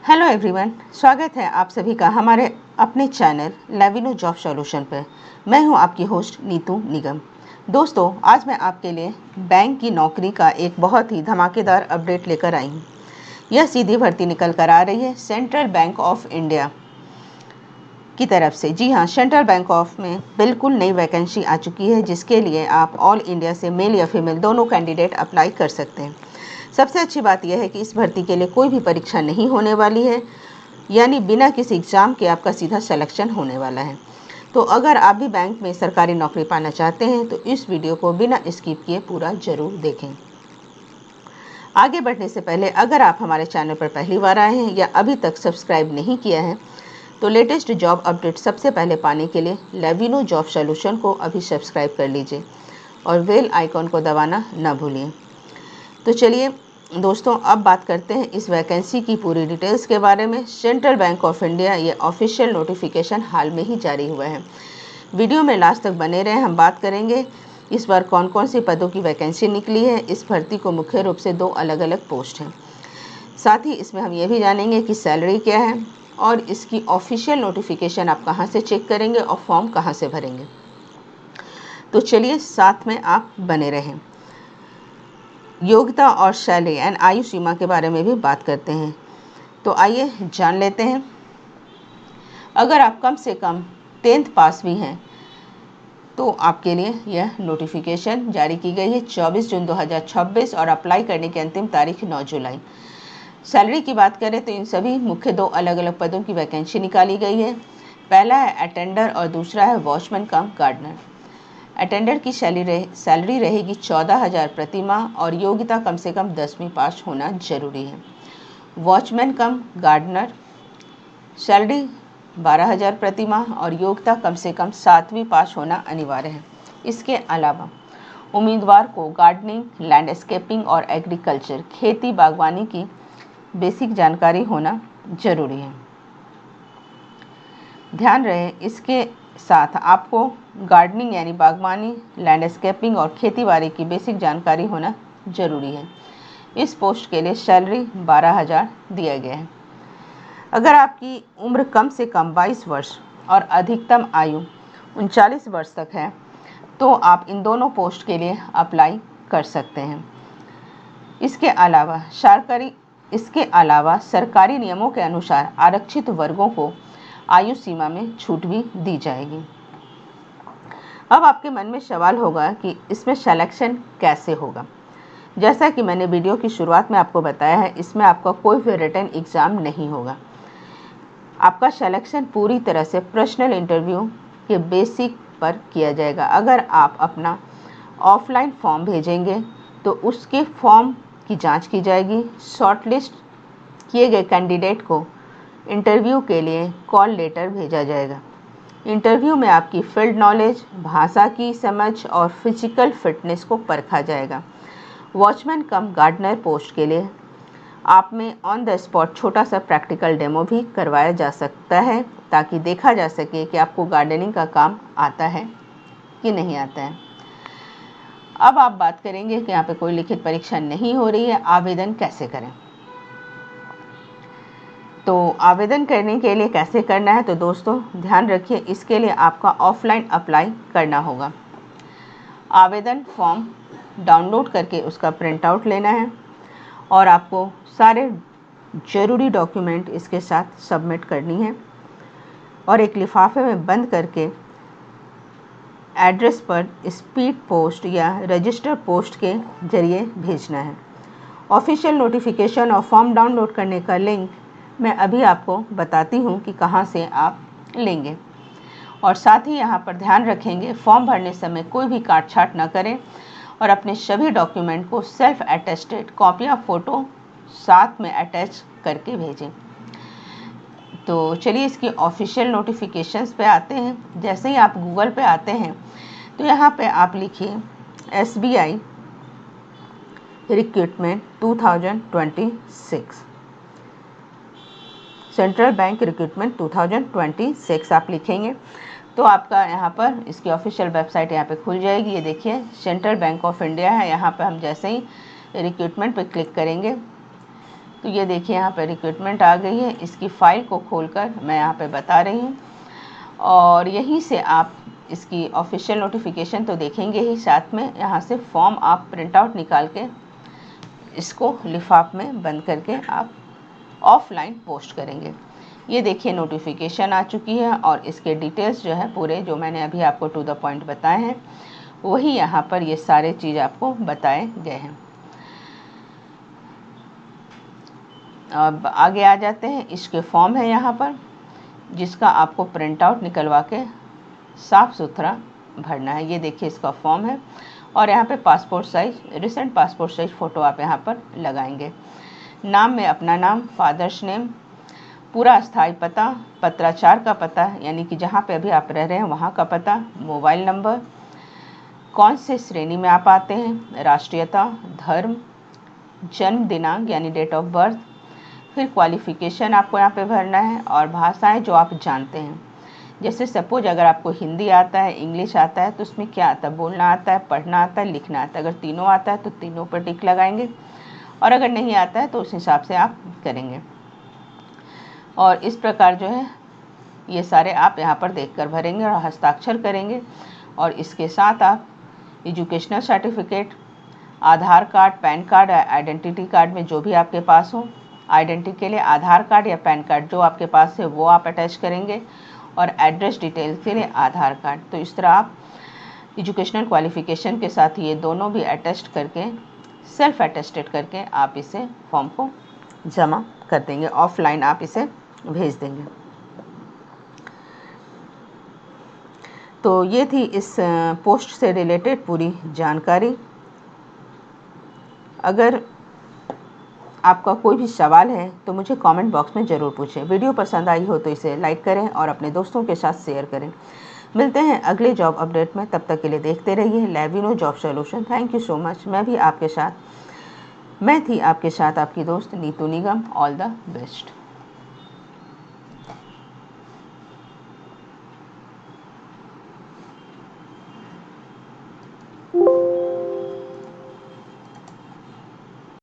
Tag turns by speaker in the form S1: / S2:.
S1: Hello everyone, स्वागत है आप सभी का हमारे अपने चैनल लेविनो जॉब सॉल्यूशन पर। मैं हूं आपकी होस्ट नीतू निगम। दोस्तों, आज मैं आपके लिए बैंक की नौकरी का एक बहुत ही धमाकेदार अपडेट लेकर आई हूं। यह सीधी भर्ती निकल कर आ रही है सेंट्रल बैंक ऑफ इंडिया की तरफ से। जी हाँ, सेंट्रल बैंक ऑफ में बिल्कुल नई वैकेंसी आ चुकी है, जिसके लिए आप ऑल इंडिया से मेल या फीमेल दोनों कैंडिडेट अप्लाई कर सकते हैं। सबसे अच्छी बात यह है कि इस भर्ती के लिए कोई भी परीक्षा नहीं होने वाली है, यानी बिना किसी एग्ज़ाम के आपका सीधा सिलेक्शन होने वाला है। तो अगर आप भी बैंक में सरकारी नौकरी पाना चाहते हैं तो इस वीडियो को बिना स्किप किए पूरा ज़रूर देखें। आगे बढ़ने से पहले अगर आप हमारे चैनल पर पहली बार आए हैं या अभी तक सब्सक्राइब नहीं किया है तो लेटेस्ट जॉब अपडेट सबसे पहले पाने के लिए लेविनो जॉब सॉल्यूशन को अभी सब्सक्राइब कर लीजिए और बेल आइकॉन को दबाना ना भूलिए। तो चलिए दोस्तों, अब बात करते हैं इस वैकेंसी की पूरी डिटेल्स के बारे में। सेंट्रल बैंक ऑफ इंडिया ये ऑफिशियल नोटिफिकेशन हाल में ही जारी हुआ है। वीडियो में लास्ट तक बने रहें। हम बात करेंगे इस बार कौन कौन सी पदों की वैकेंसी निकली है। इस भर्ती को मुख्य रूप से 2 अलग अलग पोस्ट हैं। साथ ही इसमें हम ये भी जानेंगे कि सैलरी क्या है और इसकी ऑफिशियल नोटिफिकेशन आप कहाँ से चेक करेंगे और फॉर्म कहाँ से भरेंगे। तो चलिए साथ में आप बने रहें। योग्यता और शैली एंड आयु सीमा के बारे में भी बात करते हैं। तो आइए जान लेते हैं। अगर आप कम से कम 10th पास भी हैं तो आपके लिए यह नोटिफिकेशन जारी की गई है 24 जून 2026 और अप्लाई करने की अंतिम तारीख 9 जुलाई। सैलरी की बात करें तो इन सभी मुख्य 2 अलग अलग पदों की वैकेंसी निकाली गई है। पहला है अटेंडर और दूसरा है वॉचमैन कम गार्डनर। अटेंडर की सैलरी रहेगी 14,000 प्रति माह और योग्यता कम से कम 10वीं पास होना जरूरी है। वॉचमैन कम गार्डनर सैलरी 12,000 प्रति माह और योग्यता कम से कम 7वीं पास होना अनिवार्य है। इसके अलावा उम्मीदवार को गार्डनिंग, लैंडस्केपिंग और एग्रीकल्चर खेती बागवानी की बेसिक जानकारी होना जरूरी है। ध्यान रहे, इसके साथ आपको गार्डनिंग यानी बागवानी, लैंडस्केपिंग और खेतीबाड़ी की बेसिक जानकारी होना जरूरी है। इस पोस्ट के लिए सैलरी 12,000 दिया गया है। अगर आपकी उम्र कम से कम 22 वर्ष और अधिकतम आयु 39 वर्ष तक है तो आप इन दोनों पोस्ट के लिए अप्लाई कर सकते हैं। इसके अलावा सरकारी नियमों के अनुसार आरक्षित वर्गों को आयु सीमा में छूट भी दी जाएगी। अब आपके मन में सवाल होगा कि इसमें सिलेक्शन कैसे होगा। जैसा कि मैंने वीडियो की शुरुआत में आपको बताया है, इसमें आपका कोई भी रिटन एग्ज़ाम नहीं होगा। आपका सिलेक्शन पूरी तरह से पर्सनल इंटरव्यू के बेसिक पर किया जाएगा। अगर आप अपना ऑफलाइन फॉर्म भेजेंगे तो उसके फॉर्म की जांच की जाएगी। शॉर्टलिस्ट किए गए कैंडिडेट को इंटरव्यू के लिए कॉल लेटर भेजा जाएगा। इंटरव्यू में आपकी फील्ड नॉलेज, भाषा की समझ और फिजिकल फिटनेस को परखा जाएगा। वॉचमैन कम गार्डनर पोस्ट के लिए आप में ऑन द स्पॉट छोटा सा प्रैक्टिकल डेमो भी करवाया जा सकता है ताकि देखा जा सके कि आपको गार्डनिंग का काम आता है कि नहीं आता है। अब आप बात करेंगे कि यहाँ पे कोई लिखित परीक्षा नहीं हो रही है, आवेदन कैसे करें। तो आवेदन करने के लिए कैसे करना है, तो दोस्तों ध्यान रखिए, इसके लिए आपका ऑफलाइन अप्लाई करना होगा। आवेदन फॉर्म डाउनलोड करके उसका प्रिंट आउट लेना है और आपको सारे ज़रूरी डॉक्यूमेंट इसके साथ सबमिट करनी है और एक लिफाफे में बंद करके एड्रेस पर स्पीड पोस्ट या रजिस्टर पोस्ट के जरिए भेजना है। ऑफिशियल नोटिफिकेशन और फॉर्म डाउनलोड करने का लिंक मैं अभी आपको बताती हूँ कि कहाँ से आप लेंगे। और साथ ही यहाँ पर ध्यान रखेंगे, फॉर्म भरने समय कोई भी काट छाट ना करें और अपने सभी डॉक्यूमेंट को सेल्फ अटेस्टेड कॉपी या फ़ोटो साथ में अटैच करके भेजें। तो चलिए इसकी ऑफिशियल नोटिफिकेशंस पे आते हैं। जैसे ही आप गूगल पे आते हैं तो यहाँ पे आप लिखिए SBI recruitment 2026, central bank recruitment 2026 आप लिखेंगे तो आपका यहाँ पर इसकी ऑफिशियल वेबसाइट यहाँ पे खुल जाएगी। ये देखिए सेंट्रल बैंक ऑफ इंडिया है। यहाँ पे हम जैसे ही रिक्रूटमेंट पे क्लिक करेंगे तो ये देखिए यहाँ पे रिक्रूटमेंट आ गई है। इसकी फ़ाइल को खोलकर मैं यहाँ पे बता रही हूँ, और यहीं से आप इसकी ऑफिशियल नोटिफिकेशन तो देखेंगे ही, साथ में यहाँ से फॉर्म आप प्रिंट आउट निकाल के इसको लिफाफ में बंद करके आप ऑफलाइन पोस्ट करेंगे। ये देखिए नोटिफिकेशन आ चुकी है, और इसके डिटेल्स जो है पूरे, जो मैंने अभी आपको टू द पॉइंट बताए हैं, वही यहाँ पर ये सारे चीज़ आपको बताए गए हैं। अब आगे आ जाते हैं। इसके फॉर्म है यहाँ पर, जिसका आपको प्रिंट आउट निकलवा के साफ़ सुथरा भरना है। ये देखिए इसका फॉर्म है, और यहाँ पे passport size, recent passport size photo आप यहाँ पर लगाएंगे। नाम में अपना नाम, फादर्स नेम, पूरा अस्थायी पता, पत्राचार का पता यानी कि जहाँ पे अभी आप रह रहे हैं वहाँ का पता, मोबाइल नंबर, कौन से श्रेणी में आप आते हैं, राष्ट्रीयता, धर्म, जन्म दिनांक यानी डेट ऑफ बर्थ, फिर क्वालिफ़िकेशन आपको यहाँ पे भरना है, और भाषाएं जो आप जानते हैं। जैसे सपोज अगर आपको हिंदी आता है, इंग्लिश आता है, तो उसमें क्या आता है, बोलना आता है, पढ़ना आता है, लिखना आता है। अगर तीनों आता है तो तीनों पर टिक लगाएंगे, और अगर नहीं आता है तो उस हिसाब से आप करेंगे। और इस प्रकार जो है ये सारे आप यहाँ पर देखकर भरेंगे और हस्ताक्षर करेंगे। और इसके साथ आप educational certificate, Aadhaar card, PAN card, identity card में जो भी आपके पास हो, आइडेंटिटी के लिए आधार कार्ड या पैन कार्ड जो आपके पास है वो आप अटैच करेंगे, और एड्रेस डिटेल के लिए आधार कार्ड। तो इस तरह आप एजुकेशनल क्वालिफ़िकेशन के साथ ये दोनों भी अटेस्ट करके, सेल्फ अटेस्टेड करके आप इसे फॉर्म को जमा कर देंगे, ऑफलाइन आप इसे भेज देंगे। तो ये थी इस पोस्ट से रिलेटेड पूरी जानकारी। अगर आपका कोई भी सवाल है तो मुझे कमेंट बॉक्स में ज़रूर पूछें। वीडियो पसंद आई हो तो इसे लाइक करें और अपने दोस्तों के साथ शेयर करें। मिलते हैं अगले जॉब अपडेट में, तब तक के लिए देखते रहिए Levino job solution. Thank you so much. मैं थी आपके साथ आपकी दोस्त Neetu Nigam. All the best.